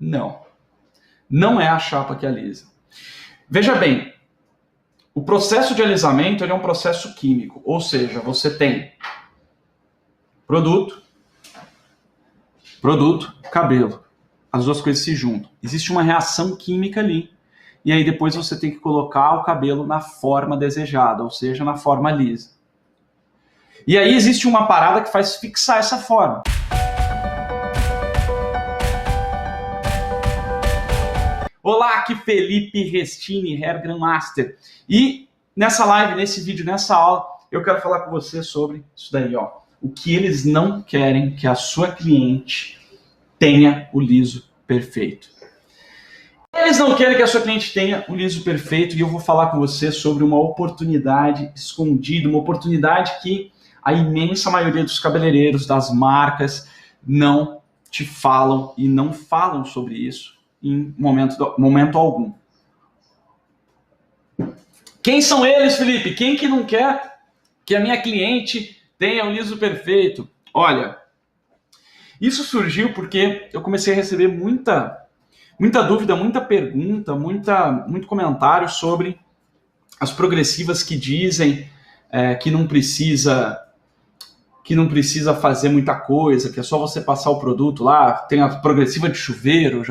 Não. Não é a chapa que alisa. Veja bem, o processo de alisamento ele é um processo químico, ou seja, você tem produto, cabelo. As duas coisas se juntam. Existe uma reação química ali. E aí depois você tem que colocar o cabelo na forma desejada, ou seja, na forma lisa. E aí existe uma parada que faz fixar essa forma. Olá, aqui Felipe Restini, Hair Grandmaster. E nessa live, nesse vídeo, nessa aula, eu quero falar com você sobre isso daí, ó. O que eles não querem que a sua cliente tenha o liso perfeito. Eles não querem que a sua cliente tenha o liso perfeito e eu vou falar com você sobre uma oportunidade escondida, uma oportunidade que a imensa maioria dos cabeleireiros, das marcas, não te falam e não falam sobre isso em momento algum. Quem são eles, Felipe? Quem que não quer que a minha cliente tenha o liso perfeito? Olha, isso surgiu porque eu comecei a receber muita dúvida, muita pergunta, muito comentário sobre as progressivas que dizem que não precisa fazer muita coisa, que é só você passar o produto lá. Tem a progressiva de chuveiro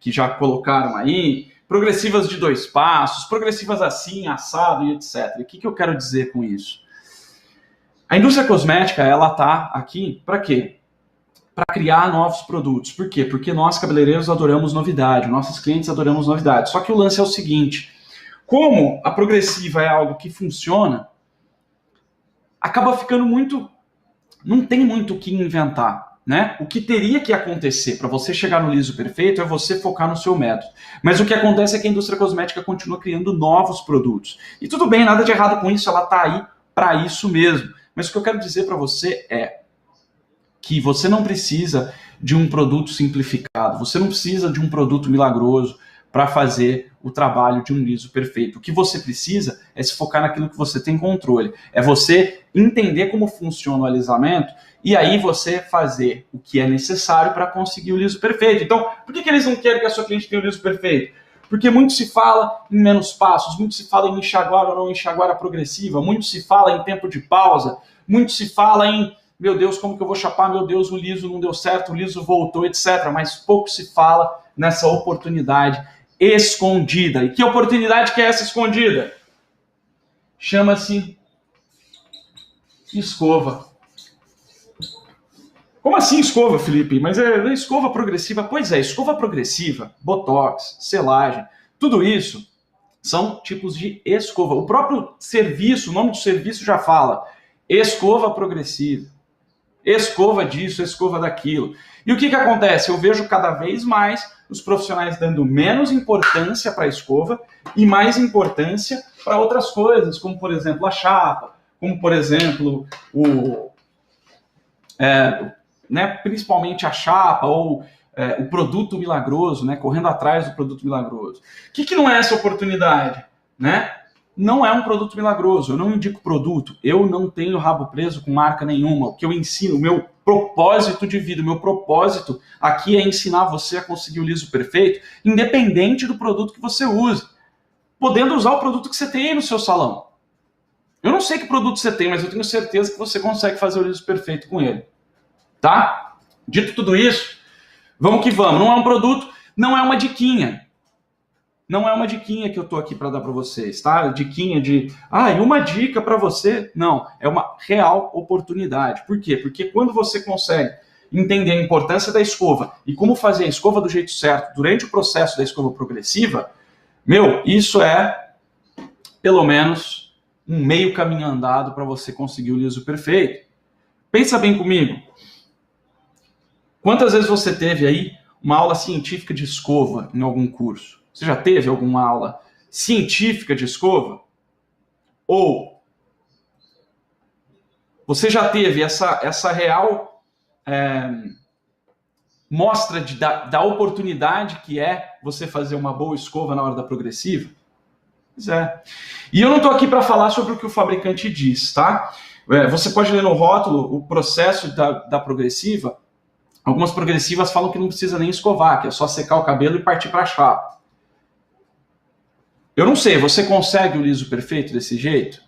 que já colocaram aí, progressivas de 2 passos, progressivas assim, assado e etc. E o que eu quero dizer com isso? A indústria cosmética, ela tá aqui para quê? Para criar novos produtos. Por quê? Porque nós, cabeleireiros, adoramos novidade, nossos clientes adoramos novidade. Só que o lance é o seguinte, como a progressiva é algo que funciona, acaba ficando não tem muito o que inventar, né? O que teria que acontecer para você chegar no liso perfeito é você focar no seu método. Mas o que acontece é que a indústria cosmética continua criando novos produtos. E tudo bem, nada de errado com isso, ela tá aí para isso mesmo. Mas o que eu quero dizer para você é que você não precisa de um produto simplificado, você não precisa de um produto milagroso para fazer o trabalho de um liso perfeito. O que você precisa é se focar naquilo que você tem controle. É você entender como funciona o alisamento e aí você fazer o que é necessário para conseguir o liso perfeito. Então, por que eles não querem que a sua cliente tenha o liso perfeito? Porque muito se fala em menos passos, muito se fala em enxaguar ou não enxaguar a progressiva, muito se fala em tempo de pausa, muito se fala em meu Deus, como que eu vou chapar? Meu Deus, o liso não deu certo, o liso voltou, etc. Mas pouco se fala nessa oportunidade escondida. E que oportunidade que é essa escondida? Chama-se escova. Como assim escova, Felipe? Mas é escova progressiva? Pois é, escova progressiva, botox, selagem, tudo isso são tipos de escova. O próprio serviço, o nome do serviço já fala, escova progressiva. Escova disso, escova daquilo. E o que acontece? Eu vejo cada vez mais os profissionais dando menos importância para a escova e mais importância para outras coisas, como, por exemplo, a chapa, como, por exemplo, principalmente a chapa ou o produto milagroso, né, correndo atrás do produto milagroso. O que não é essa oportunidade? Né? Não é um produto milagroso, eu não indico produto, eu não tenho rabo preso com marca nenhuma. O que eu ensino, o meu propósito de vida, o meu propósito aqui é ensinar você a conseguir o liso perfeito, independente do produto que você use, podendo usar o produto que você tem aí no seu salão. Eu não sei que produto você tem, mas eu tenho certeza que você consegue fazer o liso perfeito com ele. Tá? Dito tudo isso, vamos que vamos. Não é um produto, não é uma diquinha. Não é uma diquinha que eu tô aqui para dar para vocês, tá? Diquinha uma dica para você. Não, é uma real oportunidade. Por quê? Porque quando você consegue entender a importância da escova e como fazer a escova do jeito certo durante o processo da escova progressiva, isso é, pelo menos, um meio caminho andado para você conseguir o liso perfeito. Pensa bem comigo. Quantas vezes você teve aí uma aula científica de escova em algum curso? Você já teve alguma aula científica de escova? Ou você já teve essa real mostra da oportunidade que é você fazer uma boa escova na hora da progressiva? Pois é. E eu não estou aqui para falar sobre o que o fabricante diz, tá? Você pode ler no rótulo o processo da progressiva Algumas progressivas falam que não precisa nem escovar, que é só secar o cabelo e partir para a chapa. Eu não sei, você consegue o liso perfeito desse jeito?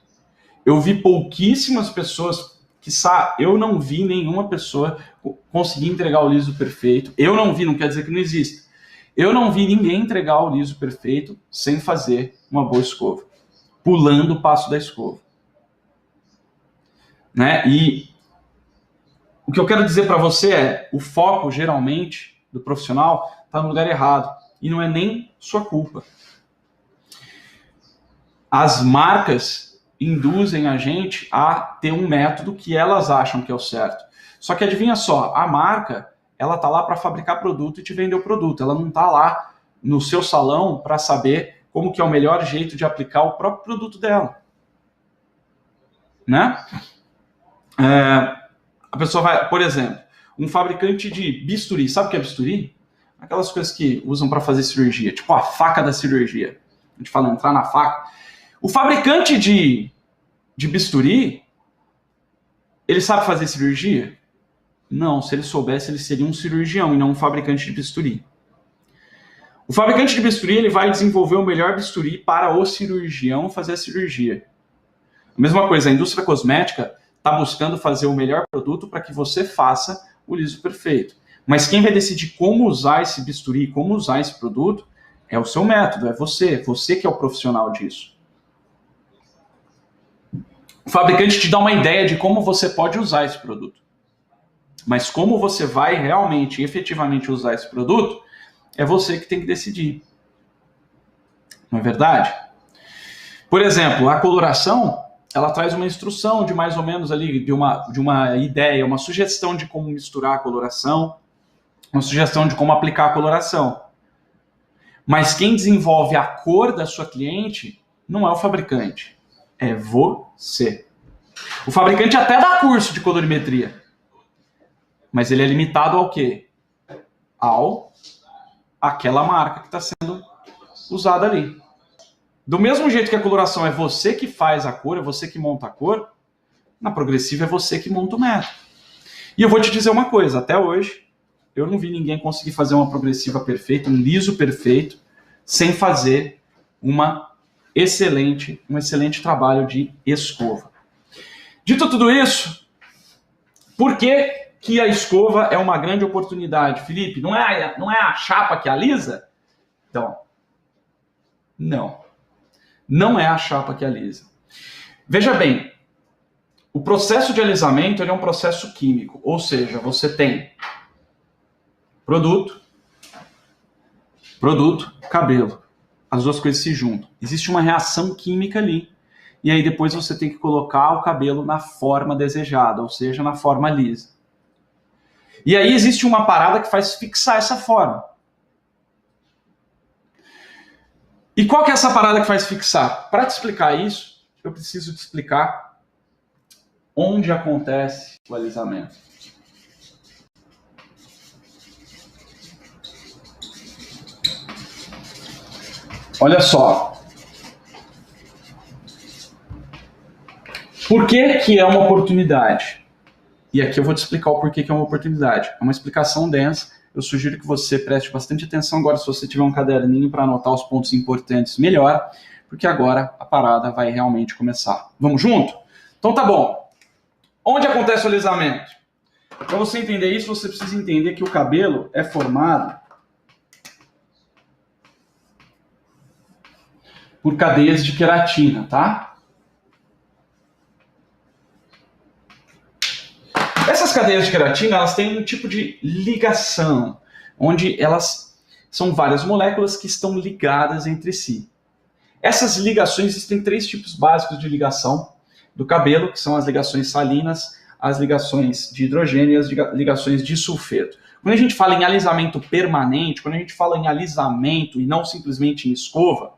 Eu vi pouquíssimas pessoas, eu não vi nenhuma pessoa conseguir entregar o liso perfeito. Eu não vi, não quer dizer que não existe. Eu não vi ninguém entregar o liso perfeito sem fazer uma boa escova, pulando o passo da escova. Né? E o que eu quero dizer para você é, o foco, geralmente, do profissional está no lugar errado. E não é nem sua culpa. As marcas induzem a gente a ter um método que elas acham que é o certo. Só que adivinha só, a marca, ela tá lá para fabricar produto e te vender o produto. Ela não tá lá no seu salão para saber como que é o melhor jeito de aplicar o próprio produto dela. Né? A pessoa vai, por exemplo, um fabricante de bisturi. Sabe o que é bisturi? Aquelas coisas que usam para fazer cirurgia, tipo a faca da cirurgia. A gente fala entrar na faca. O fabricante de bisturi, ele sabe fazer cirurgia? Não, se ele soubesse, ele seria um cirurgião e não um fabricante de bisturi. O fabricante de bisturi, ele vai desenvolver o melhor bisturi para o cirurgião fazer a cirurgia. A mesma coisa, a indústria cosmética está buscando fazer o melhor produto para que você faça o liso perfeito. Mas quem vai decidir como usar esse bisturi, como usar esse produto, é o seu método, é você que é o profissional disso. O fabricante te dá uma ideia de como você pode usar esse produto. Mas como você vai realmente, efetivamente usar esse produto, é você que tem que decidir. Não é verdade? Por exemplo, a coloração, ela traz uma instrução de mais ou menos ali, de uma ideia, uma sugestão de como misturar a coloração, uma sugestão de como aplicar a coloração. Mas quem desenvolve a cor da sua cliente não é o fabricante, é você. O fabricante até dá curso de colorimetria, mas ele é limitado ao quê? Aquela marca que está sendo usada ali. Do mesmo jeito que a coloração é você que faz a cor, é você que monta a cor, na progressiva é você que monta o método. E eu vou te dizer uma coisa, até hoje, eu não vi ninguém conseguir fazer uma progressiva perfeita, um liso perfeito, sem fazer um excelente trabalho de escova. Dito tudo isso, por que a escova é uma grande oportunidade? Felipe, não é a chapa que alisa? Então, não é a chapa que alisa. Veja bem, o processo de alisamento ele é um processo químico, ou seja, você tem produto, cabelo. As duas coisas se juntam. Existe uma reação química ali. E aí depois você tem que colocar o cabelo na forma desejada, ou seja, na forma lisa. E aí existe uma parada que faz fixar essa forma. E qual que é essa parada que faz fixar? Para te explicar isso, eu preciso te explicar onde acontece o alisamento. Olha só. Por que é uma oportunidade? E aqui eu vou te explicar o porquê que é uma oportunidade. É uma explicação densa. Eu sugiro que você preste bastante atenção agora, se você tiver um caderninho para anotar os pontos importantes, melhor, porque agora a parada vai realmente começar. Vamos junto? Então tá bom. Onde acontece o alisamento? Para você entender isso, você precisa entender que o cabelo é formado por cadeias de queratina, tá? Essas cadeias de queratina, elas têm um tipo de ligação, onde elas são várias moléculas que estão ligadas entre si. Essas ligações, existem 3 tipos básicos de ligação do cabelo, que são as ligações salinas, as ligações de hidrogênio e as ligações de sulfeto. Quando a gente fala em alisamento permanente, quando a gente fala em alisamento e não simplesmente em escova,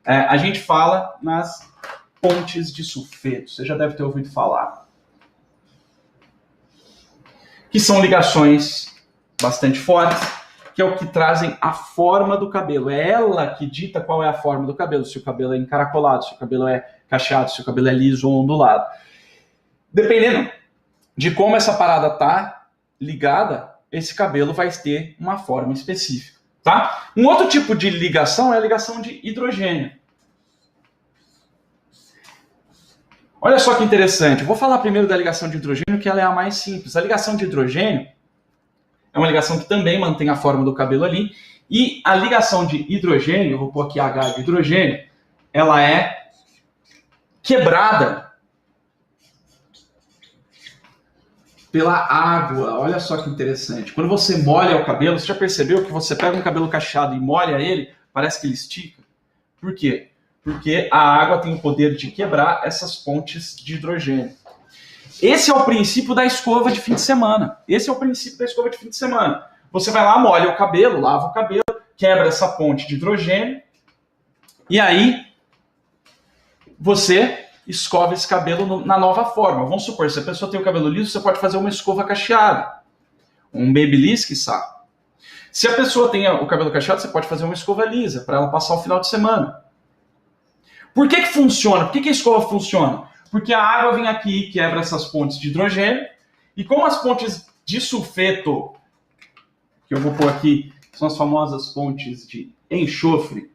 a gente fala nas pontes de sulfeto. Você já deve ter ouvido falar. Que são ligações bastante fortes, que é o que trazem a forma do cabelo. É ela que dita qual é a forma do cabelo, se o cabelo é encaracolado, se o cabelo é cacheado, se o cabelo é liso ou ondulado. Dependendo de como essa parada tá ligada, esse cabelo vai ter uma forma específica, tá? Um outro tipo de ligação é a ligação de hidrogênio. Olha só que interessante. Eu vou falar primeiro da ligação de hidrogênio, que ela é a mais simples. A ligação de hidrogênio é uma ligação que também mantém a forma do cabelo ali. E a ligação de hidrogênio, eu vou pôr aqui H de hidrogênio, ela é quebrada pela água. Olha só que interessante. Quando você molha o cabelo, você já percebeu que você pega um cabelo cacheado e molha ele, parece que ele estica? Por quê? Porque a água tem o poder de quebrar essas pontes de hidrogênio. Esse é o princípio da escova de fim de semana. Esse é o princípio da escova de fim de semana. Você vai lá, molha o cabelo, lava o cabelo, quebra essa ponte de hidrogênio, e aí você escova esse cabelo na nova forma. Vamos supor, se a pessoa tem o cabelo liso, você pode fazer uma escova cacheada. Um babyliss, quiçá. Se a pessoa tem o cabelo cacheado, você pode fazer uma escova lisa, para ela passar o final de semana. Por que funciona? Por que a escova funciona? Porque a água vem aqui e quebra essas pontes de hidrogênio, e como as pontes de sulfeto, que eu vou pôr aqui, são as famosas pontes de enxofre,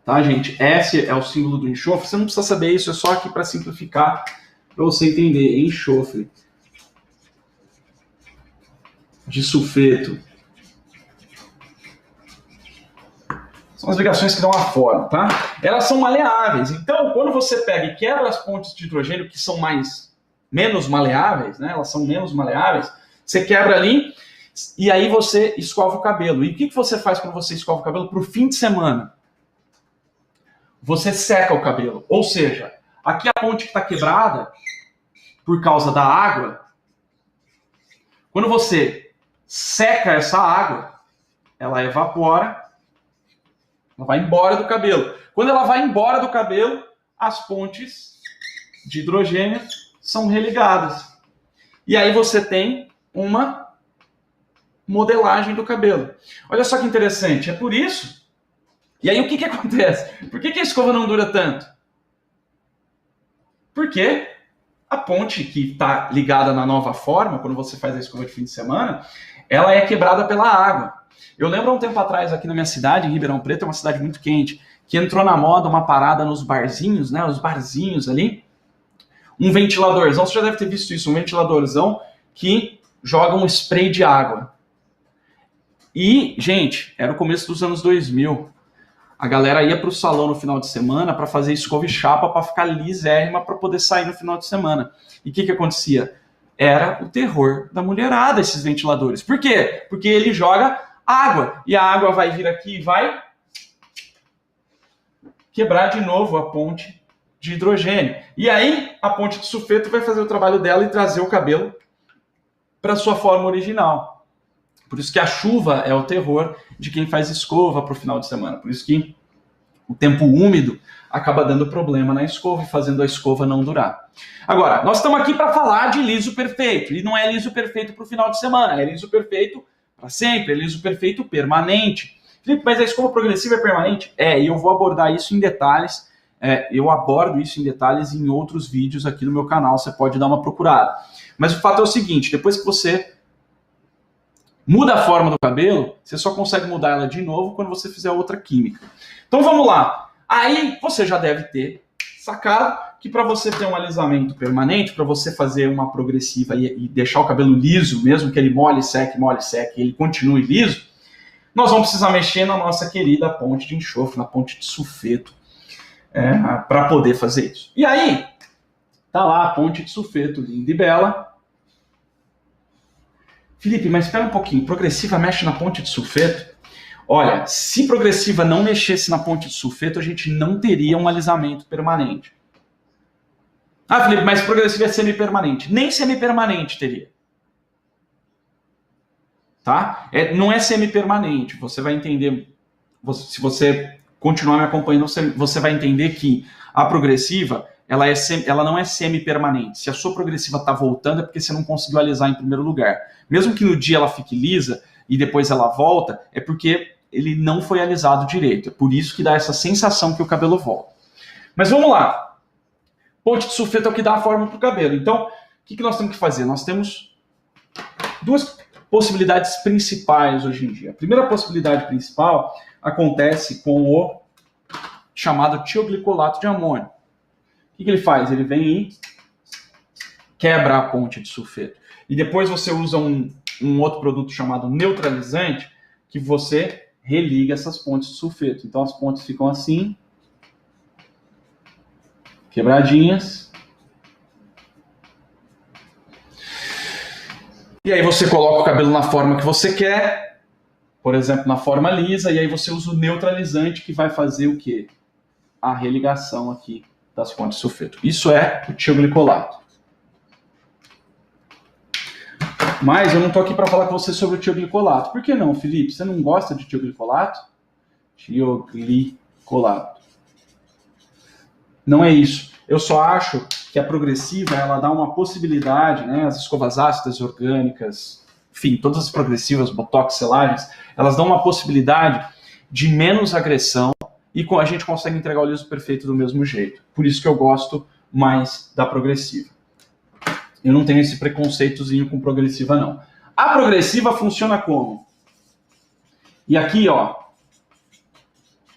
tá, gente? Esse é o símbolo do enxofre. Você não precisa saber isso, é só aqui para simplificar, para você entender. Enxofre de sulfeto. São as ligações que dão a forma, tá? Elas são maleáveis. Então, quando você pega e quebra as pontes de hidrogênio, que são menos maleáveis, né? Elas são menos maleáveis, você quebra ali e aí você escova o cabelo. E o que você faz quando você escova o cabelo para o fim de semana? Você seca o cabelo. Ou seja, aqui a ponte que está quebrada por causa da água, quando você seca essa água, ela evapora, ela vai embora do cabelo. Quando ela vai embora do cabelo, as pontes de hidrogênio são religadas. E aí você tem uma modelagem do cabelo. Olha só que interessante, é por isso. E aí o que acontece? Por que a escova não dura tanto? Porque a ponte que está ligada na nova forma, quando você faz a escova de fim de semana, ela é quebrada pela água. Eu lembro há um tempo atrás, aqui na minha cidade, em Ribeirão Preto, é uma cidade muito quente, que entrou na moda uma parada nos barzinhos, né? Os barzinhos ali. Um ventiladorzão, você já deve ter visto isso, um ventiladorzão que joga um spray de água. E, gente, era o começo dos anos 2000. A galera ia para o salão no final de semana para fazer escova e chapa para ficar lisérrima para poder sair no final de semana. E o que acontecia? Era o terror da mulherada, esses ventiladores. Por quê? Porque ele joga água. E a água vai vir aqui e vai quebrar de novo a ponte de hidrogênio. E aí a ponte de sulfeto vai fazer o trabalho dela e trazer o cabelo para sua forma original. Por isso que a chuva é o terror de quem faz escova para o final de semana. Por isso que o tempo úmido acaba dando problema na escova e fazendo a escova não durar. Agora, nós estamos aqui para falar de liso perfeito. E não é liso perfeito para o final de semana, é liso perfeito para sempre, é liso perfeito permanente. Felipe, mas a escova progressiva é permanente? É, e eu vou abordar isso em detalhes. Eu abordo isso em detalhes em outros vídeos aqui no meu canal, você pode dar uma procurada. Mas o fato é o seguinte, depois que você muda a forma do cabelo, você só consegue mudar ela de novo quando você fizer outra química. Então vamos lá. Aí você já deve ter sacado que para você ter um alisamento permanente, para você fazer uma progressiva e deixar o cabelo liso, mesmo que ele molhe, seque, e ele continue liso, nós vamos precisar mexer na nossa querida ponte de enxofre, na ponte de sulfeto, para poder fazer isso. E aí, tá lá a ponte de sulfeto, linda e bela. Felipe, mas espera um pouquinho, progressiva mexe na ponte de sulfeto? Olha, se progressiva não mexesse na ponte de sulfeto, a gente não teria um alisamento permanente. Ah, Felipe, mas progressiva é semi-permanente. Nem semi-permanente teria. Tá? Não é semi-permanente. Você vai entender, se você continuar me acompanhando, você vai entender que a progressiva, ela não é semi-permanente. Se a sua progressiva está voltando, é porque você não conseguiu alisar em primeiro lugar. Mesmo que no dia ela fique lisa e depois ela volta, é porque ele não foi alisado direito. É por isso que dá essa sensação que o cabelo volta. Mas vamos lá. Ponte de sulfeto é o que dá a forma para o cabelo. Então, o que nós temos que fazer? Nós temos duas possibilidades principais hoje em dia. A primeira possibilidade principal acontece com o chamado tioglicolato de amônio. O que ele faz? Ele vem e quebra a ponte de sulfeto. E depois você usa um outro produto chamado neutralizante, que você religa essas pontes de sulfeto. Então as pontes ficam assim, quebradinhas. E aí você coloca o cabelo na forma que você quer, por exemplo, na forma lisa, e aí você usa o neutralizante que vai fazer o quê? A religação aqui das pontes de sulfeto. Isso é o tioglicolato. Mas eu não estou aqui para falar com você sobre o tioglicolato. Por que não, Felipe? Você não gosta de tioglicolato? Tioglicolato. Não é isso. Eu só acho que a progressiva, ela dá uma possibilidade, né? As escovas ácidas orgânicas, enfim, todas as progressivas, botox, selagens, elas dão uma possibilidade de menos agressão e a gente consegue entregar o liso perfeito do mesmo jeito. Por isso que eu gosto mais da progressiva. Eu não tenho esse preconceitozinho com progressiva, não. A progressiva funciona como? E aqui, ó,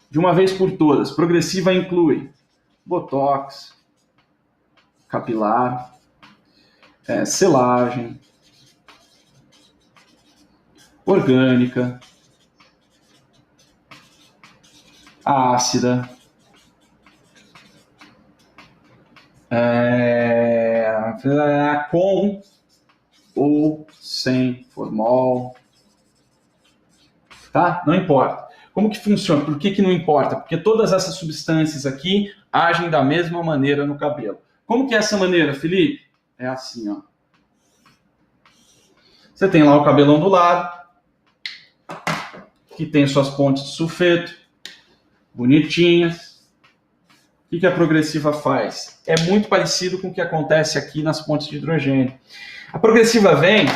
de uma vez por todas, progressiva inclui botox, capilar, selagem, orgânica, ácida, com ou sem formol, tá? Não importa. Como que funciona? Por que não importa? Porque todas essas substâncias aqui agem da mesma maneira no cabelo. Como que é essa maneira, Felipe? É assim, ó. Você tem lá o cabelo ondulado, que tem suas pontes de sulfeto, bonitinhas. O que a progressiva faz? É muito parecido com o que acontece aqui nas pontes de hidrogênio. A progressiva vem,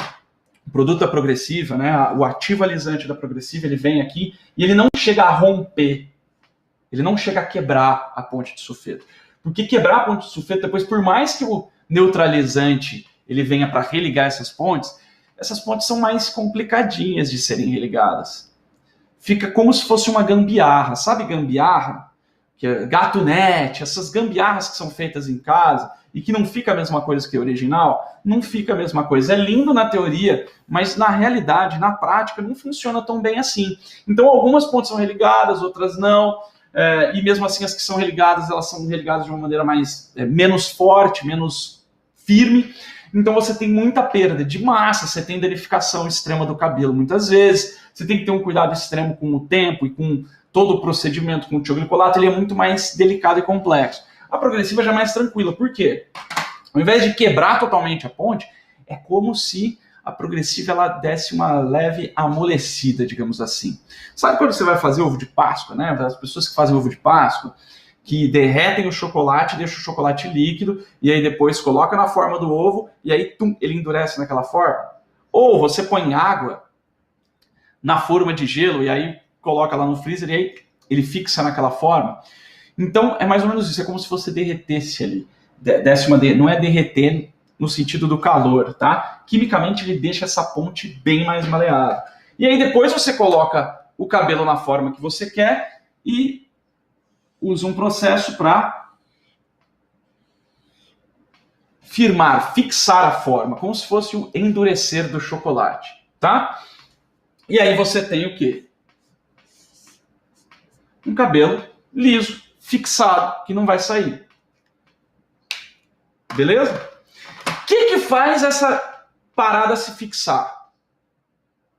o produto da progressiva, né, o ativo alisante da progressiva, ele vem aqui e ele não chega a romper, ele não chega a quebrar a ponte de sulfeto. Porque quebrar a ponte de sulfeto, depois, por mais que o neutralizante ele venha para religar essas pontes são mais complicadinhas de serem religadas. Fica como se fosse uma gambiarra. Sabe gambiarra? Que é gatunete, essas gambiarras que são feitas em casa e que não fica a mesma coisa que a original, não fica a mesma coisa. É lindo na teoria, mas na realidade, na prática, não funciona tão bem assim. Então, algumas pontes são religadas, outras não, e mesmo assim as que são religadas, elas são religadas de uma maneira menos forte, menos firme. Então você tem muita perda de massa, você tem danificação extrema do cabelo muitas vezes, você tem que ter um cuidado extremo com o tempo e com todo o procedimento com o tioglicolato, ele é muito mais delicado e complexo. A progressiva já é mais tranquila. Por quê? Ao invés de quebrar totalmente a ponte, é como se a progressiva ela desse uma leve amolecida, digamos assim. Sabe quando você vai fazer ovo de Páscoa, né? As pessoas que fazem ovo de Páscoa, que derretem o chocolate, deixam o chocolate líquido, e aí depois coloca na forma do ovo, e aí ele endurece naquela forma. Ou você põe água na forma de gelo, e aí coloca lá no freezer, e aí ele fixa naquela forma. Então, é mais ou menos isso, é como se você derretesse ali. Não é derreter no sentido do calor, tá? Quimicamente, ele deixa essa ponte bem mais maleável. E aí depois você coloca o cabelo na forma que você quer e usa um processo para firmar, fixar a forma, como se fosse o endurecer do chocolate, tá? E aí você tem o quê? Um cabelo liso, fixado, que não vai sair. Beleza? O que faz essa parada se fixar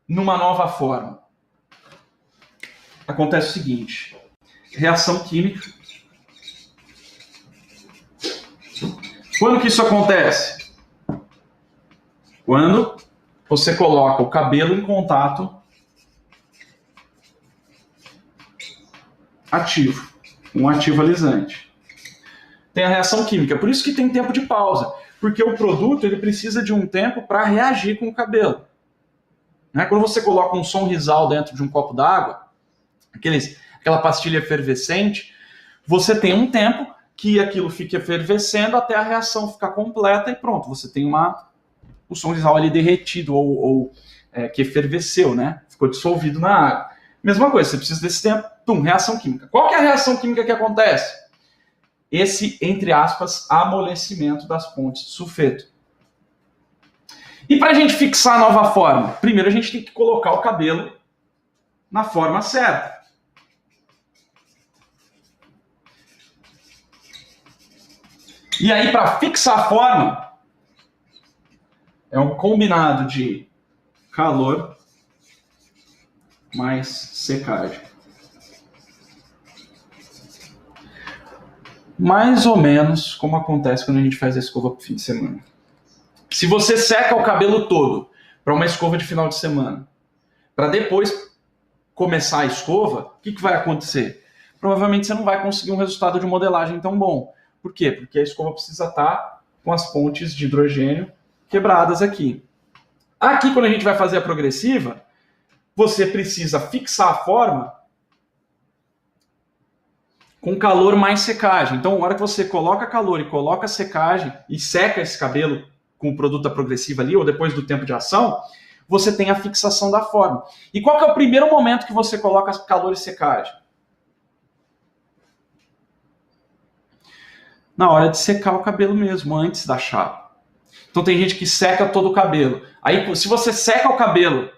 numa nova forma? Acontece o seguinte, reação química. Quando que isso acontece? Quando você coloca o cabelo em contato ativo, um ativo alisante. Tem a reação química, por isso que tem tempo de pausa, porque o produto ele precisa de um tempo para reagir com o cabelo. Né? Quando você coloca um Sonrisal dentro de um copo d'água, aquela pastilha efervescente, você tem um tempo que aquilo fica efervescendo até a reação ficar completa e pronto, você tem uma o sonrisal ali derretido ou que efervesceu, né? Ficou dissolvido na água. Mesma coisa, você precisa desse tempo, reação química. Qual que é a reação química que acontece? Esse, entre aspas, amolecimento das pontes de sulfeto. E para a gente fixar a nova forma, primeiro a gente tem que colocar o cabelo na forma certa. E aí, para fixar a forma, é um combinado de calor mais secagem. Mais ou menos como acontece quando a gente faz a escova pro fim de semana. Se você seca o cabelo todo para uma escova de final de semana, para depois começar a escova, o que vai acontecer? Provavelmente você não vai conseguir um resultado de modelagem tão bom. Por quê? Porque a escova precisa estar com as pontes de hidrogênio quebradas aqui. Aqui, quando a gente vai fazer a progressiva, você precisa fixar a forma com calor mais secagem. Então, na hora que você coloca calor e coloca secagem e seca esse cabelo com o produto da progressiva ali, ou depois do tempo de ação, você tem a fixação da forma. E qual que é o primeiro momento que você coloca calor e secagem? Na hora de secar o cabelo mesmo, antes da chapa. Então tem gente que seca todo o cabelo. Aí, se você seca o cabelo,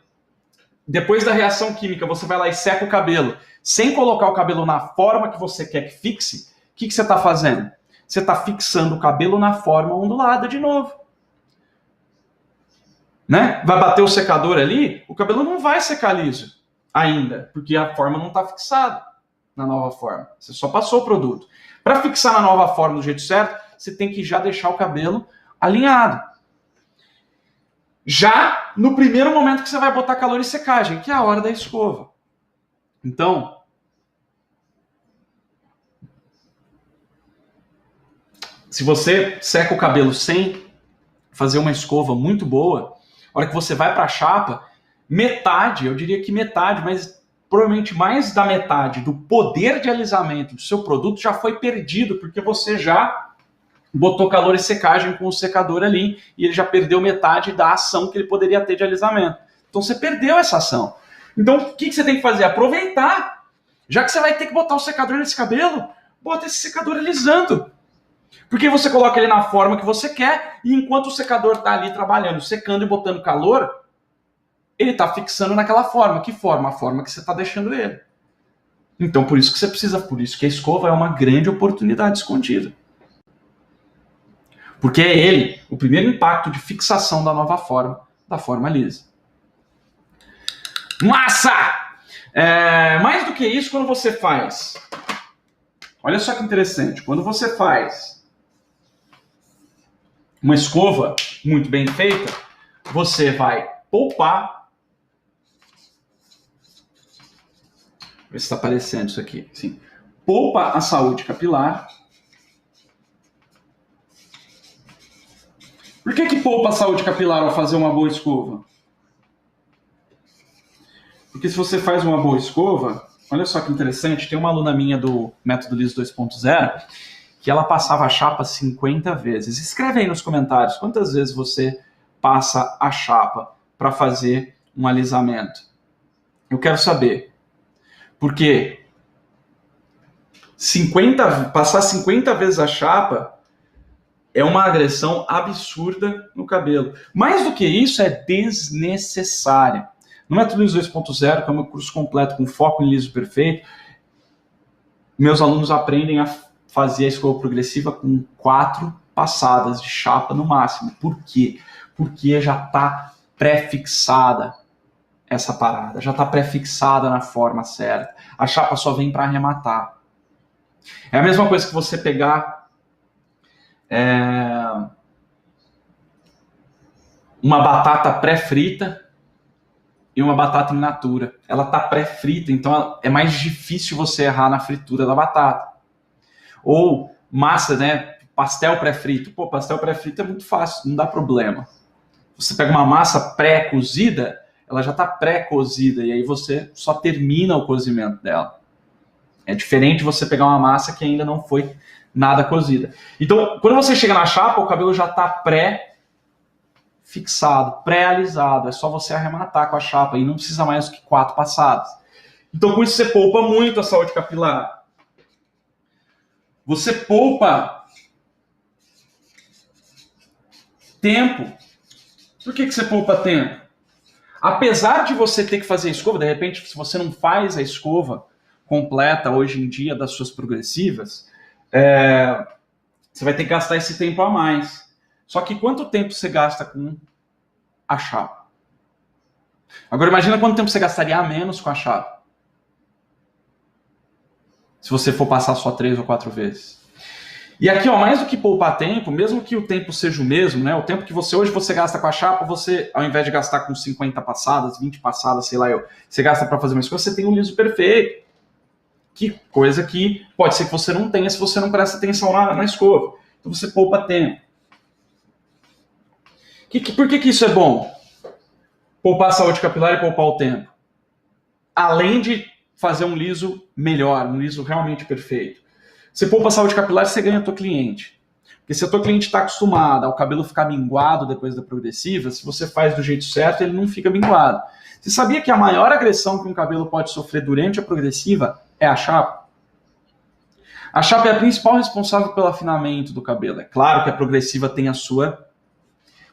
depois da reação química, você vai lá e seca o cabelo, sem colocar o cabelo na forma que você quer que fixe, o que você está fazendo? Você está fixando o cabelo na forma ondulada de novo. Né? Vai bater o secador ali, o cabelo não vai secar liso ainda, porque a forma não está fixada na nova forma. Você só passou o produto. Para fixar na nova forma do jeito certo, você tem que já deixar o cabelo alinhado. Já no primeiro momento que você vai botar calor e secagem, que é a hora da escova. Então, se você seca o cabelo sem fazer uma escova muito boa, a hora que você vai para a chapa, metade, eu diria que metade, mas provavelmente mais da metade do poder de alisamento do seu produto já foi perdido, porque você já botou calor e secagem com o secador ali, e ele já perdeu metade da ação que ele poderia ter de alisamento. Então você perdeu essa ação. Então o que você tem que fazer? Aproveitar. Já que você vai ter que botar o secador nesse cabelo, bota esse secador alisando. Porque você coloca ele na forma que você quer, e enquanto o secador está ali trabalhando, secando e botando calor, ele está fixando naquela forma. Que forma? A forma que você está deixando ele. Então por isso que você precisa, por isso que a escova é uma grande oportunidade escondida. Porque é ele o primeiro impacto de fixação da nova forma, da forma lisa. Massa! Mais do que isso, quando você faz... Olha só que interessante. Quando você faz uma escova muito bem feita, você vai poupar... Ver se está aparecendo isso aqui. Sim. Poupa a saúde capilar. Por que poupa a saúde capilar ao fazer uma boa escova? Porque se você faz uma boa escova, olha só que interessante, tem uma aluna minha do Método Liso 2.0 que ela passava a chapa 50 vezes. Escreve aí nos comentários quantas vezes você passa a chapa para fazer um alisamento. Eu quero saber. Porque passar 50 vezes a chapa é uma agressão absurda no cabelo. Mais do que isso, é desnecessária. No Método Liso 2.0, que é o meu curso completo com foco em liso perfeito, meus alunos aprendem a fazer a escova progressiva com 4 passadas de chapa no máximo. Por quê? Porque já está pré-fixada essa parada, já está pré-fixada na forma certa. A chapa só vem para arrematar. É a mesma coisa que você pegar uma batata pré-frita e uma batata in natura. Ela está pré-frita, então é mais difícil você errar na fritura da batata. Ou massa, né? Pastel pré-frito. Pô, pastel pré-frito é muito fácil, não dá problema. Você pega uma massa pré-cozida, ela já está pré-cozida, e aí você só termina o cozimento dela. É diferente você pegar uma massa que ainda não foi nada cozida. Então, quando você chega na chapa, o cabelo já está fixado, pré-alisado. É só você arrematar com a chapa e não precisa mais do que 4 passadas. Então, com isso, você poupa muito a saúde capilar. Você poupa tempo. Por que você poupa tempo? Apesar de você ter que fazer a escova, de repente, se você não faz a escova completa hoje em dia das suas progressivas, você vai ter que gastar esse tempo a mais. Só que quanto tempo você gasta com a chapa? Agora imagina quanto tempo você gastaria a menos com a chapa. Se você for passar só 3 ou 4 vezes. E aqui, ó, mais do que poupar tempo, mesmo que o tempo seja o mesmo, né? O tempo que hoje você gasta com a chapa, você, ao invés de gastar com 50 passadas, 20 passadas, sei lá você gasta para fazer uma escova, você tem um liso perfeito. Que coisa que pode ser que você não tenha se você não presta atenção na escova. Então você poupa tempo. Por que isso é bom? Poupar a saúde capilar e poupar o tempo. Além de fazer um liso melhor, um liso realmente perfeito. Você poupa a saúde capilar, você ganha a tua cliente. Porque se a tua cliente está acostumada ao cabelo ficar minguado depois da progressiva, se você faz do jeito certo, ele não fica minguado. Você sabia que a maior agressão que um cabelo pode sofrer durante a progressiva é a chapa? A chapa é a principal responsável pelo afinamento do cabelo. É claro que a progressiva tem a sua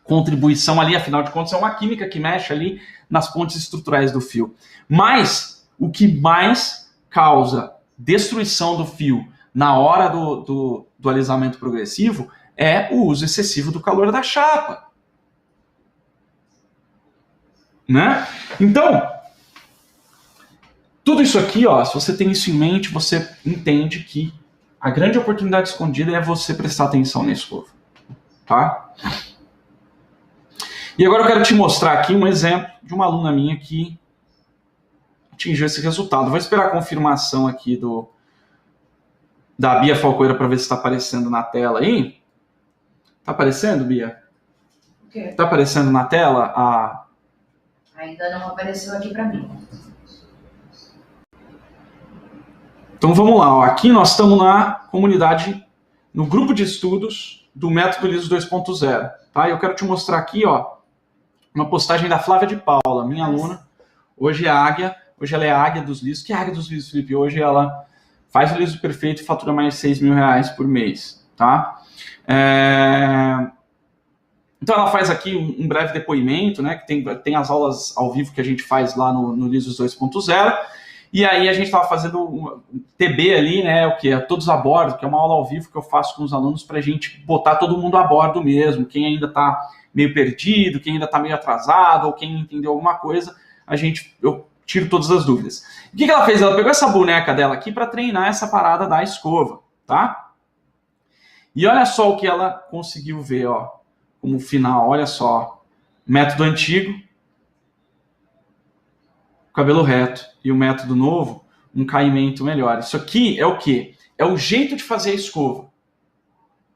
contribuição ali, afinal de contas é uma química que mexe ali nas pontes estruturais do fio. Mas o que mais causa destruição do fio na hora do alisamento progressivo é o uso excessivo do calor da chapa. Né? Então, tudo isso aqui, ó, se você tem isso em mente, você entende que a grande oportunidade escondida é você prestar atenção na escova. Tá? E agora eu quero te mostrar aqui um exemplo de uma aluna minha que atingiu esse resultado. Vou esperar a confirmação aqui da Bia Falcoeira para ver se está aparecendo na tela aí. Tá aparecendo, Bia? O quê? Tá aparecendo na tela Ainda não apareceu aqui para mim. Então vamos lá, ó. Aqui nós estamos na comunidade, no grupo de estudos do método liso 2.0, tá? Eu quero te mostrar aqui, ó, uma postagem da Flávia de Paula, minha aluna. Hoje é a águia, hoje ela é a águia dos lisos. Que é a águia dos lisos, Felipe? Hoje ela faz o liso perfeito e fatura mais de R$6.000 por mês, tá? Então ela faz aqui um breve depoimento, né? Que tem as aulas ao vivo que a gente faz lá no Lisos 2.0. E aí a gente estava fazendo um TB ali, né? O que é Todos a Bordo, que é uma aula ao vivo que eu faço com os alunos para a gente botar todo mundo a bordo mesmo. Quem ainda está meio perdido, quem ainda está meio atrasado, ou quem entendeu alguma coisa, eu tiro todas as dúvidas. O que ela fez? Ela pegou essa boneca dela aqui para treinar essa parada da escova, tá? E olha só o que ela conseguiu ver, ó, como final. Olha só, método antigo, cabelo reto, e o método novo, um caimento melhor. Isso aqui é o quê? É o jeito de fazer a escova,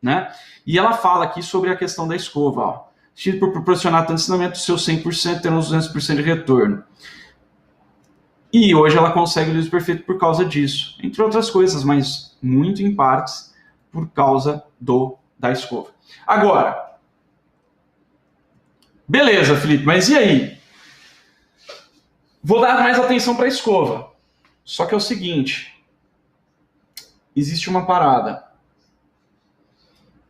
né? E ela fala aqui sobre a questão da escova, ó. Por proporcionar tanto ensinamento, o seu 100% tendo os 200% de retorno. E hoje ela consegue o liso perfeito por causa disso, entre outras coisas, mas muito em partes por causa da escova. Agora, beleza, Felipe, mas e aí? Vou dar mais atenção para a escova. Só que é o seguinte, existe uma parada.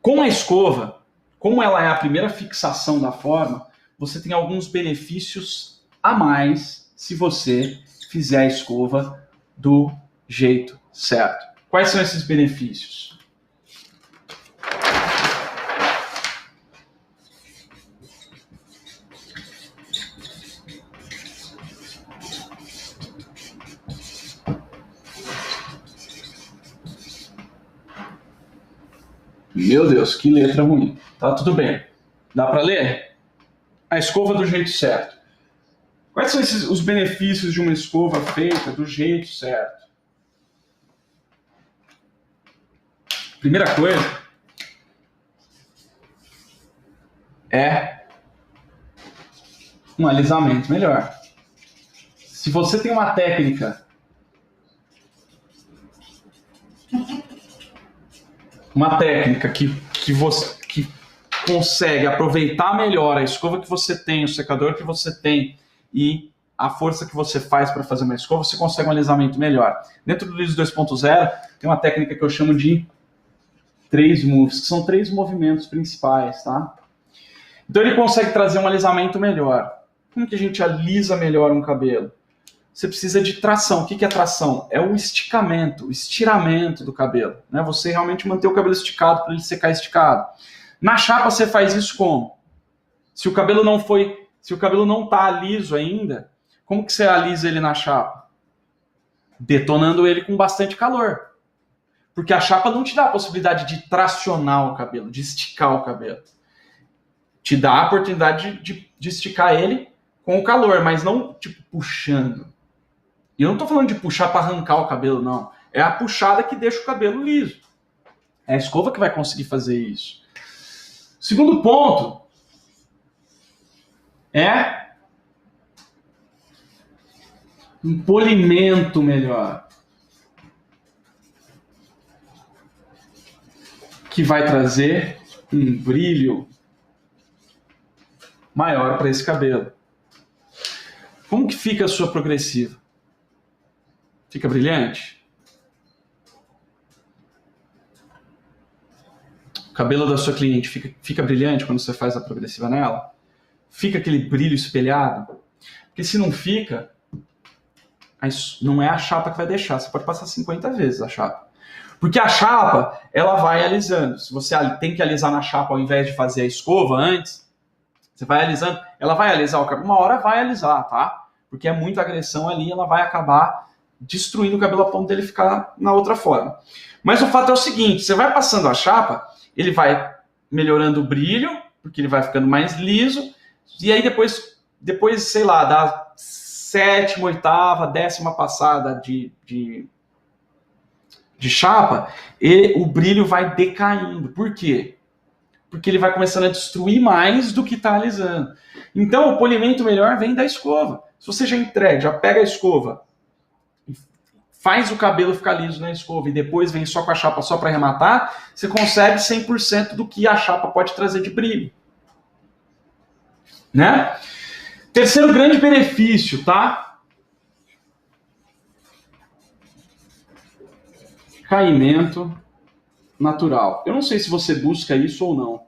Com a escova, como ela é a primeira fixação da forma, você tem alguns benefícios a mais se você fizer a escova do jeito certo. Quais são esses benefícios? Meu Deus, que letra ruim. Tá tudo bem. Dá para ler? A escova do jeito certo. Quais são os benefícios de uma escova feita do jeito certo? Primeira coisa é um alisamento melhor. Se você tem uma técnica que consegue aproveitar melhor a escova que você tem, o secador que você tem e a força que você faz para fazer uma escova, você consegue um alisamento melhor. Dentro do liso 2.0 tem uma técnica que eu chamo de 3 moves, que são 3 movimentos principais, tá? Então ele consegue trazer um alisamento melhor. Como que a gente alisa melhor um cabelo? Você precisa de tração. O que é tração? É o esticamento, o estiramento do cabelo, né? Você realmente manter o cabelo esticado para ele secar esticado. Na chapa você faz isso como? Se o cabelo não está liso ainda, como que você alisa ele na chapa? Detonando ele com bastante calor. Porque a chapa não te dá a possibilidade de tracionar o cabelo, de esticar o cabelo. Te dá a oportunidade de esticar ele com o calor, mas não tipo puxando. E eu não estou falando de puxar para arrancar o cabelo, não. É a puxada que deixa o cabelo liso. É a escova que vai conseguir fazer isso. Segundo ponto é um polimento melhor, que vai trazer um brilho maior para esse cabelo. Como que fica a sua progressiva? Fica brilhante? O cabelo da sua cliente fica brilhante quando você faz a progressiva nela? Fica aquele brilho espelhado? Porque se não fica, não é a chapa que vai deixar. Você pode passar 50 vezes a chapa. Porque a chapa, ela vai alisando. Se você tem que alisar na chapa ao invés de fazer a escova antes, você vai alisando, ela vai alisar o cabelo. Uma hora vai alisar, tá? Porque é muita agressão ali, ela vai acabar destruindo o cabelo a ponto dele ficar na outra forma. Mas o fato é o seguinte, você vai passando a chapa, ele vai melhorando o brilho, porque ele vai ficando mais liso, e aí depois sei lá, da 7ª, 8ª, 10ª passada de chapa, o brilho vai decaindo. Por quê? Porque ele vai começando a destruir mais do que está alisando. Então, o polimento melhor vem da escova. Se você já pega a escova, faz o cabelo ficar liso na escova e depois vem só com a chapa só para arrematar, você consegue 100% do que a chapa pode trazer de brilho. Né? Terceiro grande benefício, tá? Caimento natural. Eu não sei se você busca isso ou não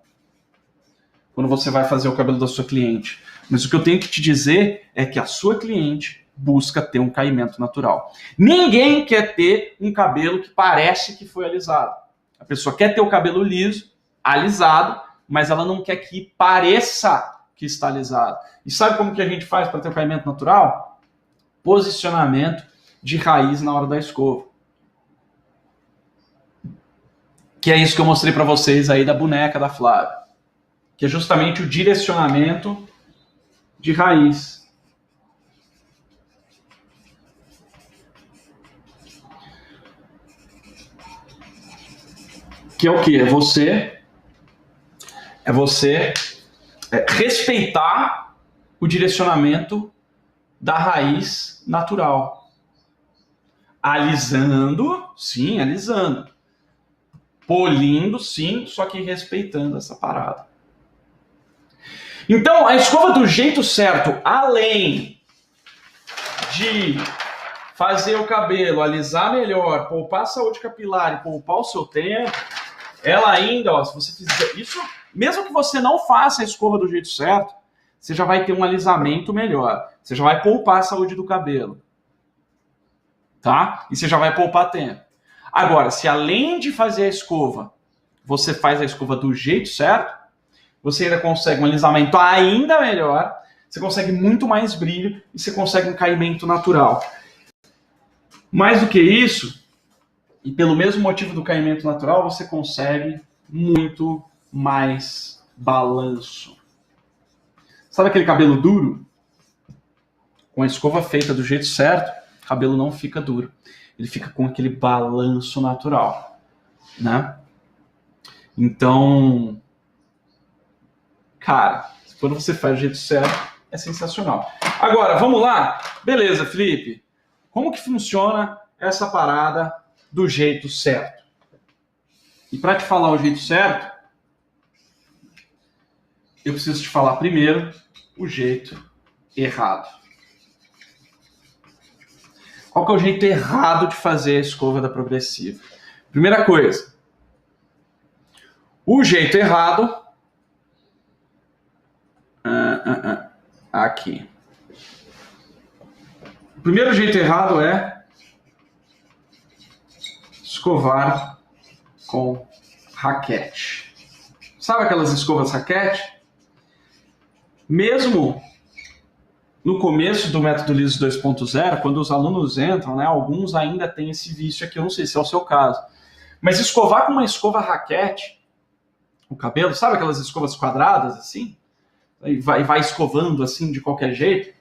quando você vai fazer o cabelo da sua cliente, mas o que eu tenho que te dizer é que a sua cliente busca ter um caimento natural. Ninguém quer ter um cabelo que parece que foi alisado. A pessoa quer ter o cabelo liso, alisado, mas ela não quer que pareça que está alisado. E sabe como que a gente faz para ter o caimento natural? Posicionamento de raiz na hora da escova. Que é isso que eu mostrei para vocês aí da boneca da Flávia. Que é justamente o direcionamento de raiz. Que é o quê? É você respeitar o direcionamento da raiz natural. Alisando, sim, alisando. Polindo, sim, só que respeitando essa parada. Então, a escova do jeito certo, além de fazer o cabelo alisar melhor, poupar a saúde capilar e poupar o seu tempo, ela ainda, ó, se você fizer isso, mesmo que você não faça a escova do jeito certo, você já vai ter um alisamento melhor. Você já vai poupar a saúde do cabelo. Tá? E você já vai poupar tempo. Agora, se além de fazer a escova, você faz a escova do jeito certo, você ainda consegue um alisamento ainda melhor, você consegue muito mais brilho e você consegue um caimento natural. Mais do que isso, e pelo mesmo motivo do caimento natural, você consegue muito mais balanço. Sabe aquele cabelo duro? Com a escova feita do jeito certo, o cabelo não fica duro. Ele fica com aquele balanço natural, né? Então, cara, quando você faz do jeito certo, é sensacional. Agora, vamos lá? Beleza, Felipe. Como que funciona essa parada do jeito certo? E para te falar o jeito certo, eu preciso te falar primeiro o jeito errado. Qual que é o jeito errado de fazer a escova da progressiva? Primeira coisa, o jeito errado... Aqui. O primeiro jeito errado é escovar com raquete. Sabe aquelas escovas raquete? Mesmo no começo do método liso 2.0, quando os alunos entram, né, alguns ainda têm esse vício aqui, eu não sei se é o seu caso. Mas escovar com uma escova raquete, o cabelo, sabe aquelas escovas quadradas assim? E vai escovando assim de qualquer jeito.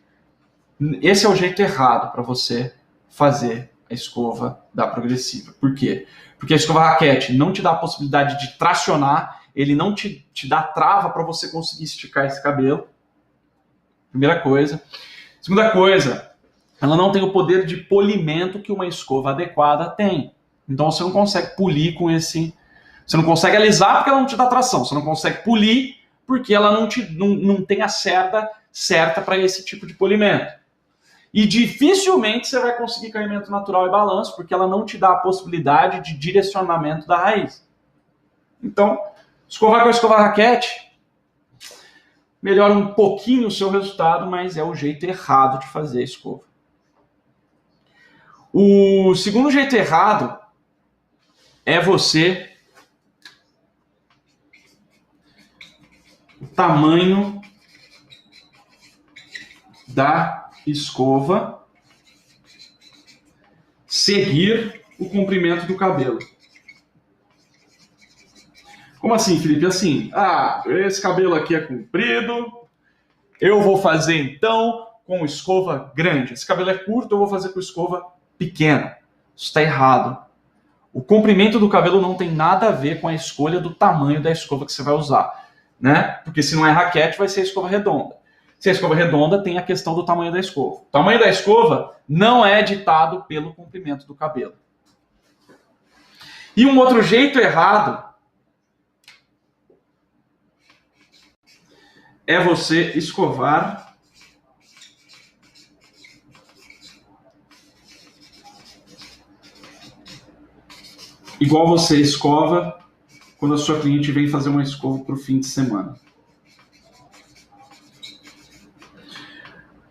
Esse é o jeito errado para você fazer a escova da progressiva. Por quê? Porque a escova raquete não te dá a possibilidade de tracionar, ele não te dá trava para você conseguir esticar esse cabelo. Primeira coisa. Segunda coisa, ela não tem o poder de polimento que uma escova adequada tem. Então você não consegue polir com esse... Você não consegue alisar porque ela não te dá tração. Você não consegue polir porque ela não tem a certa para esse tipo de polimento. E dificilmente você vai conseguir caimento natural e balanço, porque ela não te dá a possibilidade de direcionamento da raiz. Então, escovar com a escova raquete melhora um pouquinho o seu resultado, mas é o jeito errado de fazer a escova. O segundo jeito errado é você... o tamanho da escova seguir o comprimento do cabelo. Como assim, Felipe? Assim, esse cabelo aqui é comprido, eu vou fazer então com escova grande. Esse cabelo é curto, eu vou fazer com escova pequena. Isso está errado. O comprimento do cabelo não tem nada a ver com a escolha do tamanho da escova que você vai usar. Né? Porque se não é raquete, vai ser a escova redonda. Se a escova redonda, tem a questão do tamanho da escova. O tamanho da escova não é ditado pelo comprimento do cabelo. E um outro jeito errado é você escovar igual você escova quando a sua cliente vem fazer uma escova para o fim de semana.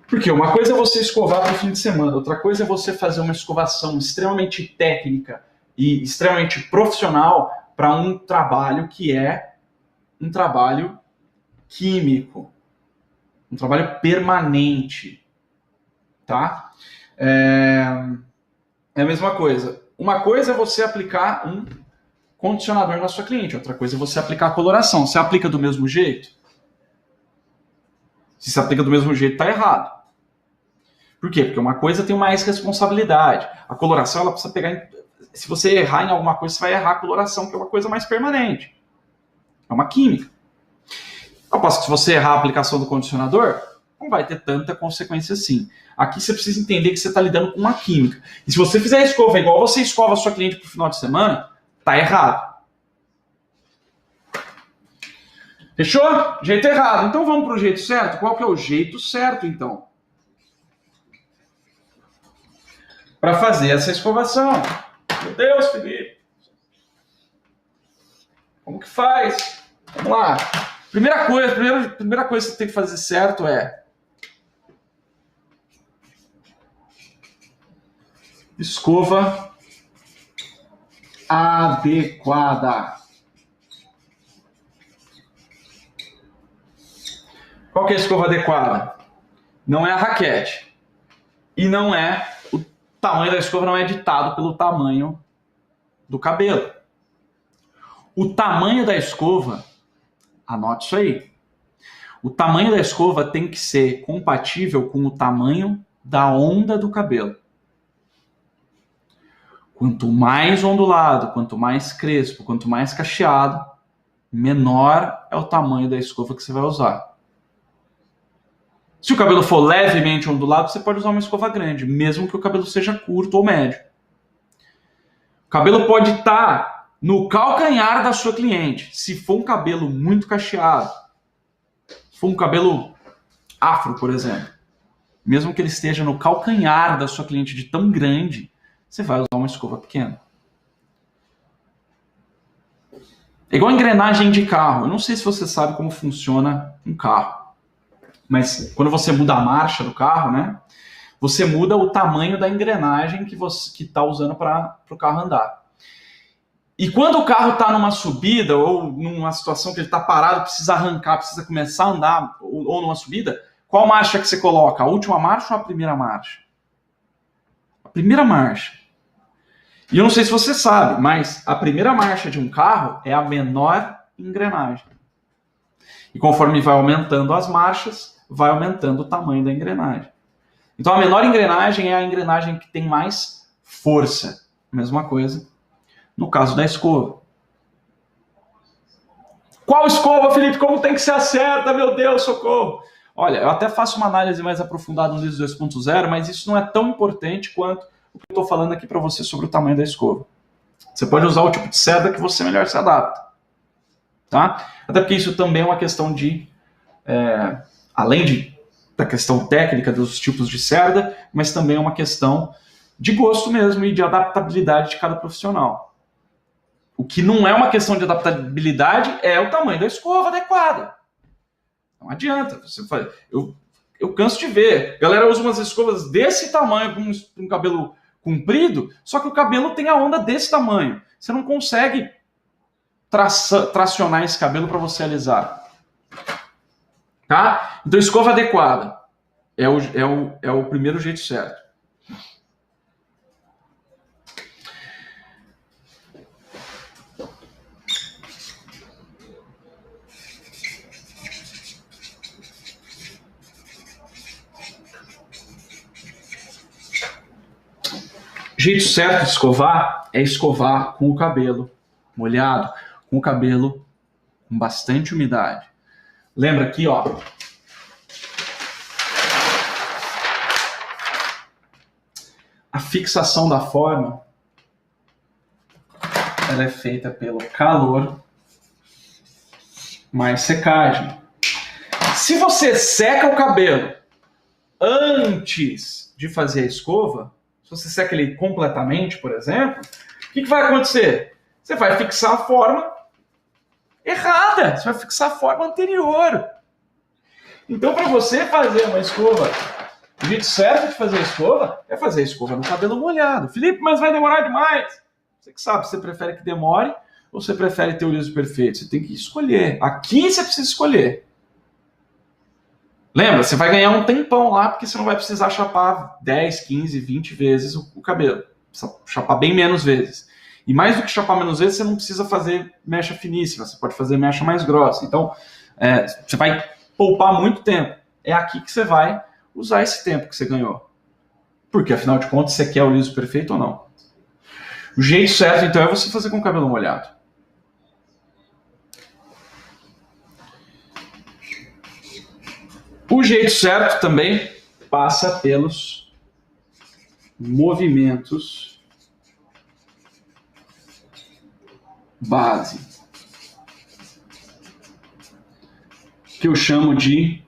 Porque uma coisa é você escovar para o fim de semana, outra coisa é você fazer uma escovação extremamente técnica e extremamente profissional para um trabalho que é um trabalho químico, um trabalho permanente, tá? É a mesma coisa. Uma coisa é você aplicar um condicionador na sua cliente, outra coisa é você aplicar a coloração. Você aplica do mesmo jeito? Se você aplica do mesmo jeito, tá errado. Por quê? Porque uma coisa tem mais responsabilidade. A coloração, ela precisa pegar... Se você errar em alguma coisa, você vai errar a coloração, que é uma coisa mais permanente. É uma química. Ao passo que se você errar a aplicação do condicionador, não vai ter tanta consequência assim. Aqui você precisa entender que você está lidando com uma química. E se você fizer a escova igual você escova a sua cliente pro final de semana, tá errado. Fechou? Jeito errado. Então vamos pro jeito certo? Qual que é o jeito certo, então? Para fazer essa escovação. Meu Deus, Felipe. Como que faz? Vamos lá. Primeira coisa que você tem que fazer certo é escova adequada. Qual que é a escova adequada? Não é a raquete. E não é... O tamanho da escova não é ditado pelo tamanho do cabelo. O tamanho da escova, anote isso aí. O tamanho da escova tem que ser compatível com o tamanho da onda do cabelo. Quanto mais ondulado, quanto mais crespo, quanto mais cacheado, menor é o tamanho da escova que você vai usar. Se o cabelo for levemente ondulado, você pode usar uma escova grande, mesmo que o cabelo seja curto ou médio. O cabelo pode estar no calcanhar da sua cliente. Se for um cabelo muito cacheado, for um cabelo afro, por exemplo, mesmo que ele esteja no calcanhar da sua cliente de tão grande, você vai usar uma escova pequena. É igual a engrenagem de carro. Eu não sei se você sabe como funciona um carro, mas quando você muda a marcha do carro, né, você muda o tamanho da engrenagem que você está usando para o carro andar. E quando o carro está numa subida ou numa situação que ele está parado, precisa arrancar, precisa começar a andar, ou numa subida, qual marcha que você coloca? A última marcha ou a primeira marcha? A primeira marcha. E eu não sei se você sabe, mas a primeira marcha de um carro é a menor engrenagem. E conforme vai aumentando as marchas, vai aumentando o tamanho da engrenagem. Então a menor engrenagem é a engrenagem que tem mais força. Mesma coisa no caso da escova. Qual escova, Felipe? Como tem que ser a certa? Meu Deus, socorro! Olha, eu até faço uma análise mais aprofundada no ISO 2.0, mas isso não é tão importante quanto o que eu estou falando aqui para você sobre o tamanho da escova. Você pode usar o tipo de cerda que você melhor se adapta. Tá? Até porque isso também é uma questão de... além da questão técnica dos tipos de cerda, mas também é uma questão de gosto mesmo e de adaptabilidade de cada profissional. O que não é uma questão de adaptabilidade é o tamanho da escova adequada. Não adianta. Você faz... eu canso de ver. A galera usa umas escovas desse tamanho com um cabelo comprido, só que o cabelo tem a onda desse tamanho. Você não consegue tracionar esse cabelo para você alisar. Tá? Então, escova adequada é o primeiro jeito certo. O jeito certo de escovar é escovar com o cabelo molhado, com o cabelo com bastante umidade. Lembra aqui, ó. A fixação da forma, ela é feita pelo calor mais secagem. Se você seca o cabelo antes de fazer a escova, se você seca ele completamente, por exemplo, o que vai acontecer? Você vai fixar a forma errada, você vai fixar a forma anterior. Então, para você fazer uma escova, o jeito certo de fazer a escova é fazer a escova no cabelo molhado. Felipe, mas vai demorar demais. Você que sabe, você prefere que demore ou você prefere ter o liso perfeito? Você tem que escolher. Aqui você precisa escolher. Lembra, você vai ganhar um tempão lá, porque você não vai precisar chapar 10, 15, 20 vezes o cabelo. Precisa chapar bem menos vezes. E mais do que chapar menos vezes, você não precisa fazer mecha finíssima, você pode fazer mecha mais grossa. Então, você vai poupar muito tempo. É aqui que você vai usar esse tempo que você ganhou. Porque, afinal de contas, você quer o liso perfeito ou não? O jeito certo, então, é você fazer com o cabelo molhado. O jeito certo também passa pelos movimentos base, que eu chamo de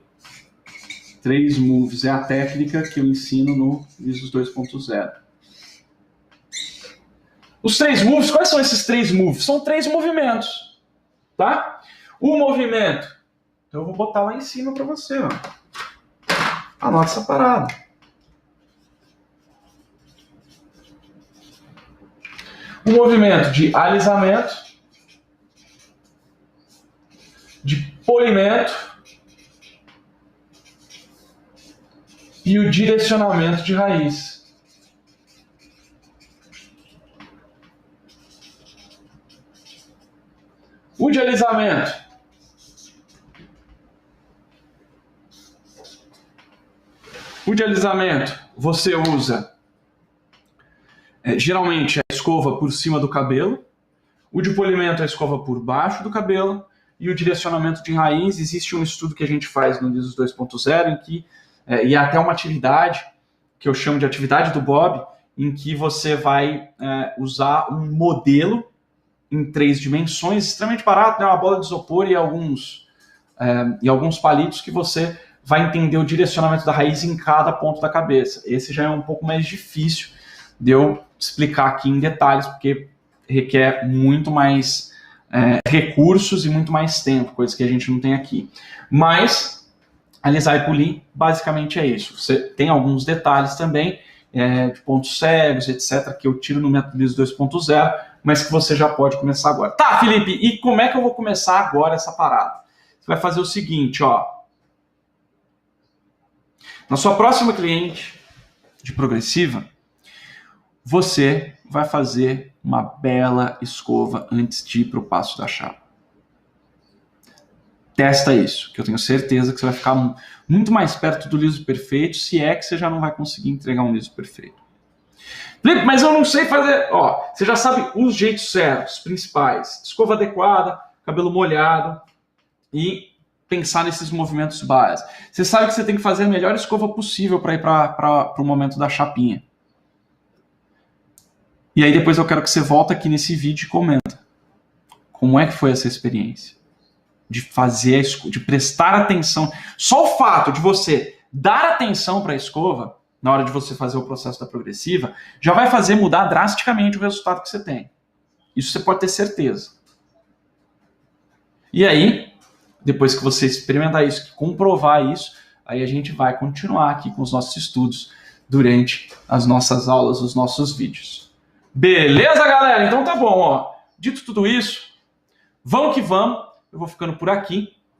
3 moves. É a técnica que eu ensino no ISO 2.0. Os 3 moves, quais são esses 3 moves? São 3 movimentos, tá? O movimento, então eu vou botar lá em cima para você, ó. Anota essa parada. O movimento de alisamento, de polimento e o direcionamento de raiz. O de alisamento. O de alisamento, você usa geralmente a escova por cima do cabelo, o de polimento a escova por baixo do cabelo, e o direcionamento de raiz, existe um estudo que a gente faz no ISO 2.0, em que, e é até uma atividade, que eu chamo de atividade do Bob, em que você vai usar um modelo em 3 dimensões, extremamente barato, né? Uma bola de isopor e alguns e alguns palitos que você vai entender o direcionamento da raiz em cada ponto da cabeça. Esse já é um pouco mais difícil de eu explicar aqui em detalhes, porque requer muito mais recursos e muito mais tempo, coisa que a gente não tem aqui. Mas, alisar e polir, basicamente é isso. Você tem alguns detalhes também, de pontos cegos, etc., que eu tiro no método Liso 2.0, mas que você já pode começar agora. Tá, Felipe, e como é que eu vou começar agora essa parada? Você vai fazer o seguinte, ó. Na sua próxima cliente de progressiva, você vai fazer uma bela escova antes de ir para o passo da chapa. Testa isso, que eu tenho certeza que você vai ficar muito mais perto do liso perfeito, se é que você já não vai conseguir entregar um liso perfeito. Felipe, mas eu não sei fazer... Ó, você já sabe os jeitos certos, principais. Escova adequada, cabelo molhado e pensar nesses movimentos básicos. Você sabe que você tem que fazer a melhor escova possível para ir para o momento da chapinha. E aí depois eu quero que você volte aqui nesse vídeo e comenta. Como é que foi essa experiência? De fazer, de prestar atenção. Só o fato de você dar atenção para a escova, na hora de você fazer o processo da progressiva, já vai fazer mudar drasticamente o resultado que você tem. Isso você pode ter certeza. E aí, depois que você experimentar isso, comprovar isso, aí a gente vai continuar aqui com os nossos estudos durante as nossas aulas, os nossos vídeos. Beleza, galera? Então tá bom, ó. Dito tudo isso, vamos que vamos. Eu vou ficando por aqui.